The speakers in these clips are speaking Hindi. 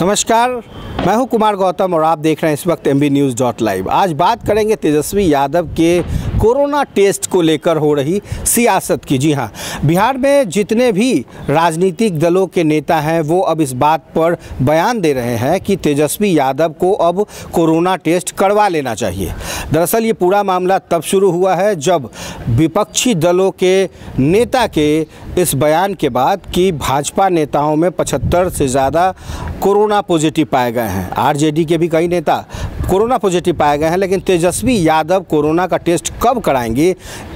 नमस्कार, मैं हूं कुमार गौतम और आप देख रहे हैं इस वक्त MBNews.live। आज बात करेंगे तेजस्वी यादव के कोरोना टेस्ट को लेकर हो रही सियासत की। जी हां, बिहार में जितने भी राजनीतिक दलों के नेता हैं वो अब इस बात पर बयान दे रहे हैं कि तेजस्वी यादव को अब कोरोना टेस्ट करवा लेना चाहिए। दरअसल ये पूरा मामला तब शुरू हुआ है जब विपक्षी दलों के नेता के इस बयान के बाद कि भाजपा नेताओं में 75 से ज़्यादा कोरोना पॉजिटिव पाए गए हैं। आरजेडी के भी कई नेता कोरोना पॉजिटिव पाए गए हैं, लेकिन तेजस्वी यादव कोरोना का टेस्ट कब कराएंगे,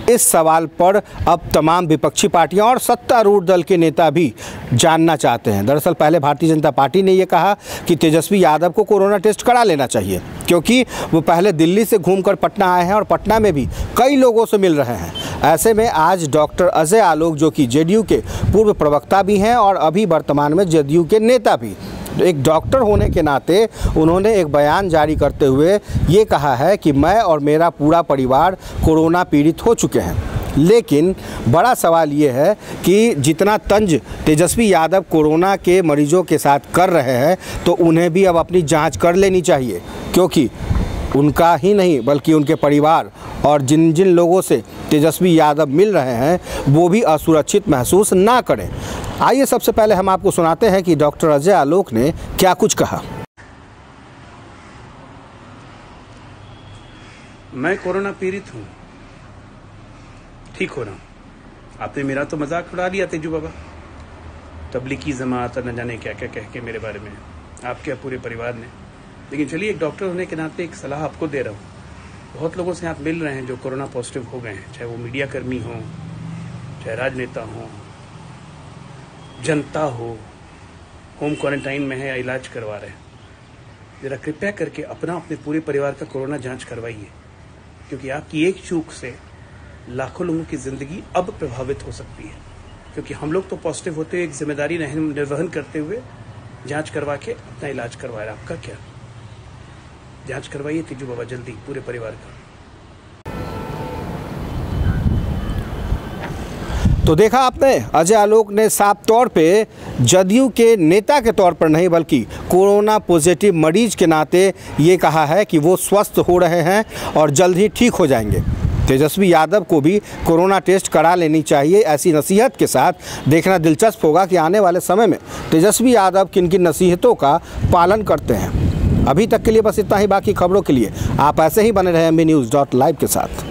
इस सवाल पर अब तमाम विपक्षी पार्टियां और सत्तारूढ़ दल के नेता भी जानना चाहते हैं। दरअसल पहले भारतीय जनता पार्टी ने ये कहा कि तेजस्वी यादव को कोरोना टेस्ट करा लेना चाहिए, क्योंकि वो पहले दिल्ली से घूमकर पटना आए हैं और पटना में भी कई लोगों से मिल रहे हैं। ऐसे में आज डॉक्टर अजय आलोक, जो कि जेडीयू के पूर्व प्रवक्ता भी हैं और अभी वर्तमान में जेडीयू के नेता भी, एक डॉक्टर होने के नाते उन्होंने एक बयान जारी करते हुए ये कहा है कि मैं और मेरा पूरा परिवार कोरोना पीड़ित हो चुके हैं। लेकिन बड़ा सवाल ये है कि जितना तंज तेजस्वी यादव कोरोना के मरीजों के साथ कर रहे हैं तो उन्हें भी अब अपनी जांच कर लेनी चाहिए, क्योंकि उनका ही नहीं बल्कि उनके परिवार और जिन जिन लोगों से तेजस्वी यादव मिल रहे हैं वो भी असुरक्षित महसूस ना करें। आइए सबसे पहले हम आपको सुनाते हैं कि डॉक्टर अजय आलोक ने क्या कुछ कहा। मैं कोरोना पीड़ित हूँ, ठीक हो रहा हूँ। आपने मेरा तो मजाक उड़ा लिया तेजू बाबा, तबलीगी जमात और न जाने क्या क्या कह के मेरे बारे में, आपके पूरे परिवार ने। लेकिन चलिए, एक डॉक्टर होने के नाते एक सलाह आपको दे रहा हूँ। बहुत लोगों से आप मिल रहे हैं जो कोरोना पॉजिटिव हो गए हैं, चाहे वो मीडिया कर्मी हो, चाहे राजनेता हो, जनता हो, होम क्वारंटाइन में है या इलाज करवा रहे हैं। जरा कृपया करके अपने पूरे परिवार का कोरोना जांच करवाइए, क्योंकि आपकी एक चूक से लाखों लोगों की जिंदगी अब प्रभावित हो सकती है। क्योंकि हम लोग तो पॉजिटिव होते हुए एक जिम्मेदारी निर्वहन करते हुए जांच करवा के अपना इलाज करवा रहे हैं। आपका क्या? जांच करवाइए तेजू बाबा जल्दी, पूरे परिवार का। तो देखा आपने, अजय आलोक ने साफ तौर पे जदयू के नेता के तौर पर नहीं बल्कि कोरोना पॉजिटिव मरीज के नाते ये कहा है कि वो स्वस्थ हो रहे हैं और जल्द ही ठीक हो जाएंगे। तेजस्वी यादव को भी कोरोना टेस्ट करा लेनी चाहिए। ऐसी नसीहत के साथ देखना दिलचस्प होगा कि आने वाले समय में तेजस्वी यादव किन किन नसीहतों का पालन करते हैं। अभी तक के लिए बस इतना ही। बाकी खबरों के लिए आप ऐसे ही बने रहें MBNews.live के साथ।